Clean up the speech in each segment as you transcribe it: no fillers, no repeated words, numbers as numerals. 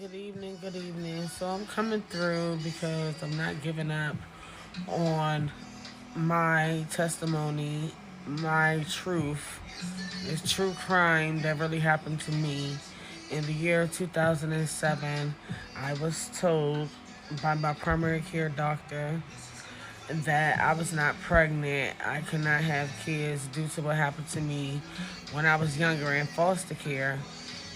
Good evening, good evening. So I'm coming through because I'm not giving up on my testimony, my truth. It's true crime that really happened to me. In the year 2007, I was told by my primary care doctor that I was not pregnant. I could not have kids due to what happened to me when I was younger in foster care.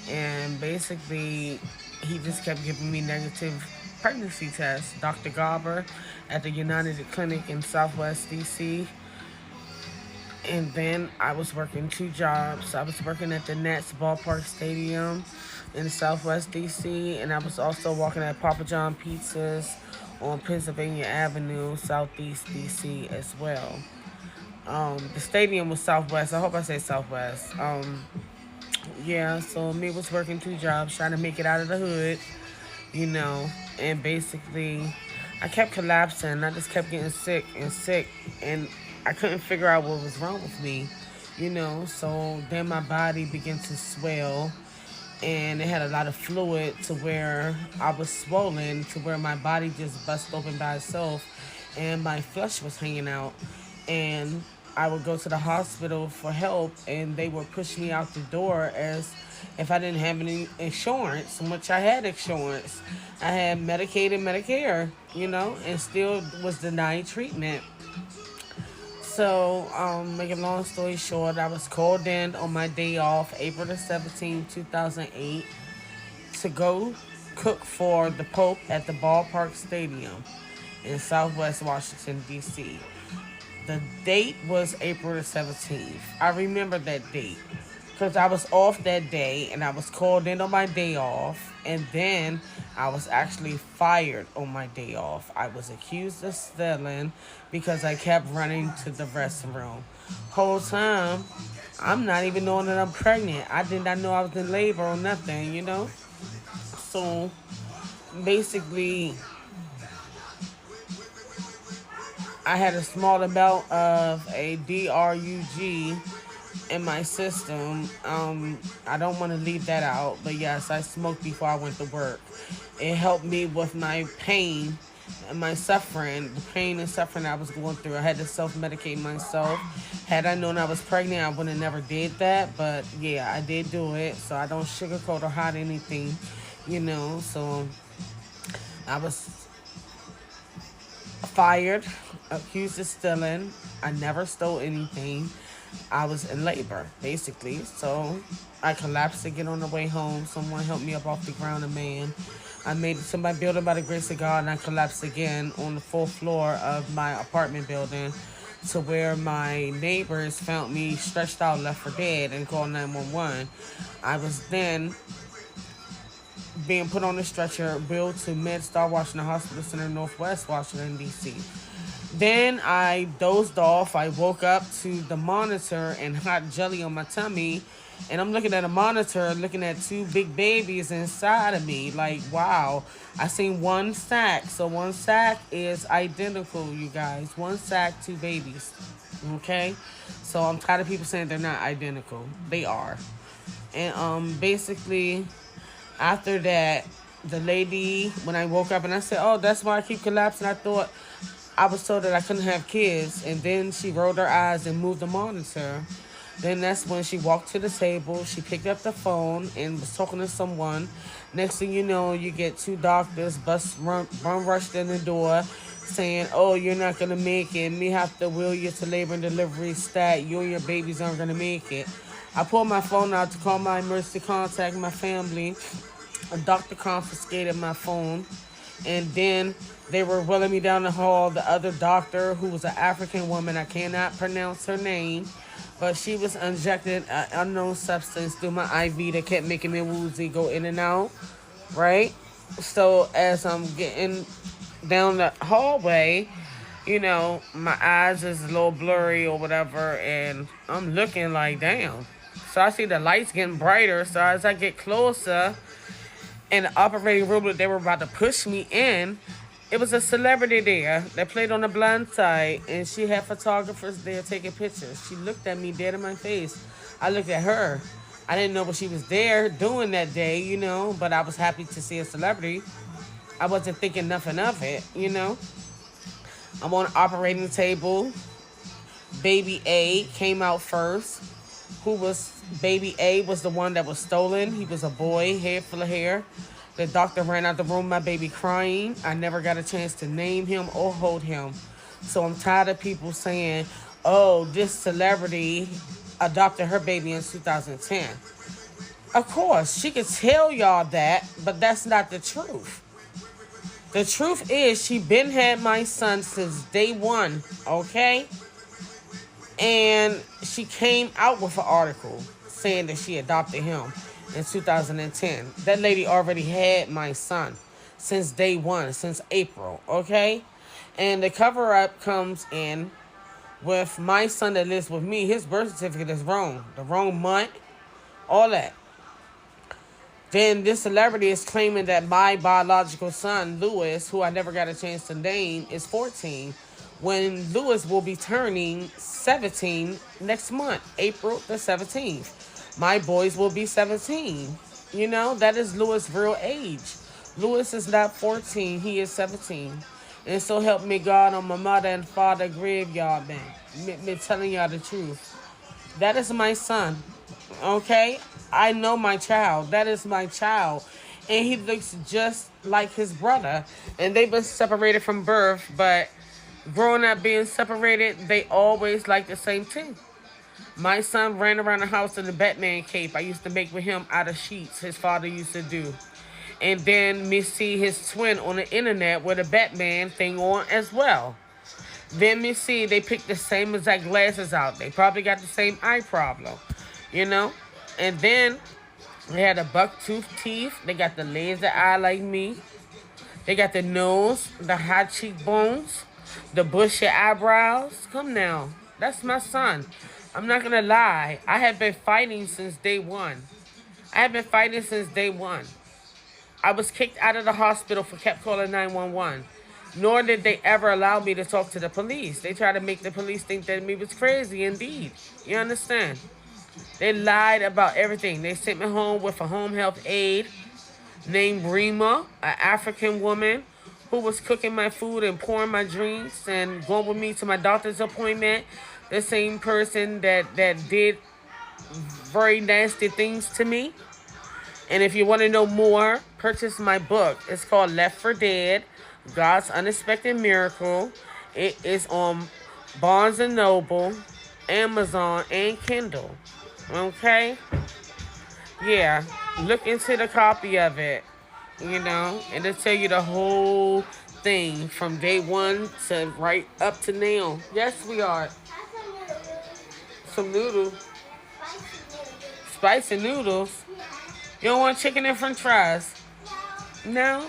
And basically, he just kept giving me negative pregnancy tests. Dr. Garber at the United Clinic in Southwest DC. And then I was working two jobs. I was working at the Nets Ballpark Stadium in Southwest DC, and I was also working at Papa John Pizzas on Pennsylvania Avenue, Southeast DC as well. The stadium was Southwest. I hope I say Southwest. Yeah, so me was working two jobs, trying to make it out of the hood, you know, and basically I kept collapsing. I just kept getting sick and sick, and I couldn't figure out what was wrong with me, So then my body began to swell, and it had a lot of fluid to where I was swollen to where my body just bust open by itself, and my flesh was hanging out, and I would go to the hospital for help, and they would push me out the door as if I didn't have any insurance, which I had insurance. I had Medicaid and Medicare, and still was denied treatment. So, making a long story short, I was called in on my day off, April the 17th, 2008, to go cook for the Pope at the Ballpark Stadium in Southwest Washington, D.C. The date was April the 17th. I remember that date because I was off that day and I was called in on my day off, and then I was actually fired on my day off. I was accused of stealing because I kept running to the restroom. Whole time, I'm not even knowing that I'm pregnant. I did not know I was in labor or nothing. So basically, I had a small amount of a DRUG in my system. I don't want to leave that out, but yes, I smoked before I went to work. It helped me with my pain and my suffering, the pain and suffering I was going through. I had to self-medicate myself. Had I known I was pregnant, I would have never did that, but yeah, I did do it, so I don't sugarcoat or hide anything. So I was fired, accused of stealing. I never stole anything. I was in labor, basically. So I collapsed again on the way home. Someone helped me up off the ground, a man. I made it to my building by the grace of God, and I collapsed again on the fourth floor of my apartment building to where my neighbors found me stretched out, left for dead, and called 911. I was then being put on a stretcher, billed to MedStar Washington Hospital Center, Northwest Washington, D.C. Then I dozed off. I woke up to the monitor and hot jelly on my tummy. And I'm looking at a monitor, looking at two big babies inside of me. Like, wow. I seen one sack. So one sack is identical, you guys. One sack, two babies. Okay? So I'm tired of people saying they're not identical. They are. And basically, after that, the lady, when I woke up and I said, oh, that's why I keep collapsing. I thought I was told that I couldn't have kids. And then she rolled her eyes and moved the monitor. Then that's when she walked to the table. She picked up the phone and was talking to someone. Next thing you know, you get two doctors run rushed in the door saying, oh, you're not going to make it. Me have to wheel you to labor and delivery stat. You and your babies aren't going to make it. I pulled my phone out to call my emergency contact, my family. A doctor confiscated my phone. And then they were wheeling me down the hall. The other doctor, who was an African woman, I cannot pronounce her name, but she was injecting an unknown substance through my IV that kept making me woozy, go in and out, right? So as I'm getting down the hallway, my eyes is a little blurry or whatever, and I'm looking like, damn. So I see the lights getting brighter. So as I get closer, in the operating room that they were about to push me in, it was a celebrity there that played on the blind side, and she had photographers there taking pictures. She looked at me dead in my face. I looked at her. I didn't know what she was there doing that day, you know, but I was happy to see a celebrity. I wasn't thinking nothing of it, you know. I'm on operating table. Baby A came out first. Who was Baby A was the one that was stolen. He was a boy, head full of hair. The doctor ran out the room, my baby crying. I never got a chance to name him or hold him. So I'm tired of people saying, oh, this celebrity adopted her baby in 2010. Of course, she could tell y'all that, but that's not the truth. The truth is she been had my son since day one, okay? And she came out with an article saying that she adopted him in 2010. That lady already had my son since day one, since April, okay? And the cover up comes in with my son that lives with me. His birth certificate is wrong, the wrong month, all that. Then this celebrity is claiming that my biological son, Lewis, who I never got a chance to name, is 14, when Lewis will be turning 17 next month, April the 17th. My boys will be 17. You know, that is Lewis' real age. Lewis is not 14, he is 17. And so help me God on my mother and father graveyard, man. Me telling y'all the truth. That is my son, okay? I know my child. That is my child. And he looks just like his brother. And they've been separated from birth, but growing up being separated, they always like the same thing. My son ran around the house in the Batman cape I used to make with him out of sheets his father used to do. And then me see his twin on the internet with a Batman thing on as well. Then me see they picked the same exact glasses out. They probably got the same eye problem, you know? And then they had a buck tooth teeth. They got the laser eye like me. They got the nose, the high cheekbones, the bushy eyebrows. Come now. That's my son. I'm not going to lie. I have been fighting since day one. I was kicked out of the hospital for kept calling 911. Nor did they ever allow me to talk to the police. They tried to make the police think that me was crazy indeed. You understand? They lied about everything. They sent me home with a home health aide named Rima, an African woman who was cooking my food and pouring my drinks and going with me to my doctor's appointment. The same person that did very nasty things to me. And if you want to know more, purchase my book. It's called Left for Dead, God's Unexpected Miracle. It is on Barnes & Noble, Amazon, and Kindle. Okay? Yeah. Look into the copy of it, you know, and it'll tell you the whole thing from day one to right up to now. Yes, we are. Some noodles. Spicy noodles. You don't want chicken and french fries? No?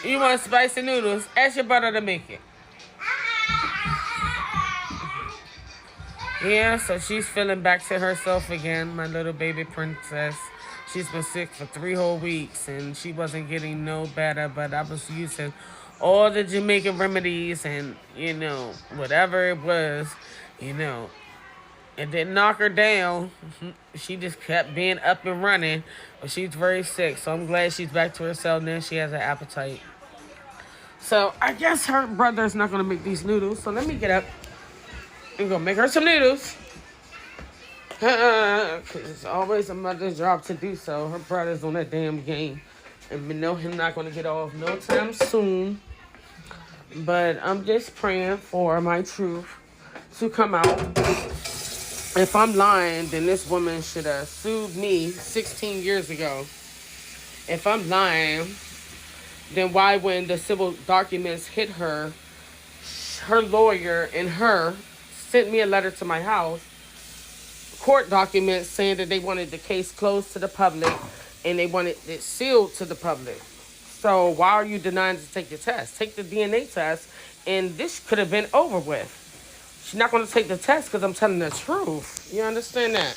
You want spicy noodles? Ask your brother to make it. Yeah, so she's feeling back to herself again, my little baby princess. She's been sick for 3 whole weeks, and she wasn't getting no better, but I was using all the Jamaican remedies and, you know, whatever it was, you know. It didn't knock her down. She just kept being up and running. But she's very sick. So I'm glad she's back to herself now. She has an appetite. So I guess her brother's not going to make these noodles. So let me get up and go make her some noodles. Because it's always a mother's job to do so. Her brother's on that damn game. And we know him not going to get off no time soon. But I'm just praying for my truth to come out. If I'm lying, then this woman should have sued me 16 years ago. If I'm lying, then why when the civil documents hit her, her lawyer and her sent me a letter to my house, court documents saying that they wanted the case closed to the public and they wanted it sealed to the public. So why are you denying to take the test? Take the DNA test and this could have been over with. She's not going to take the test because I'm telling the truth. You understand that?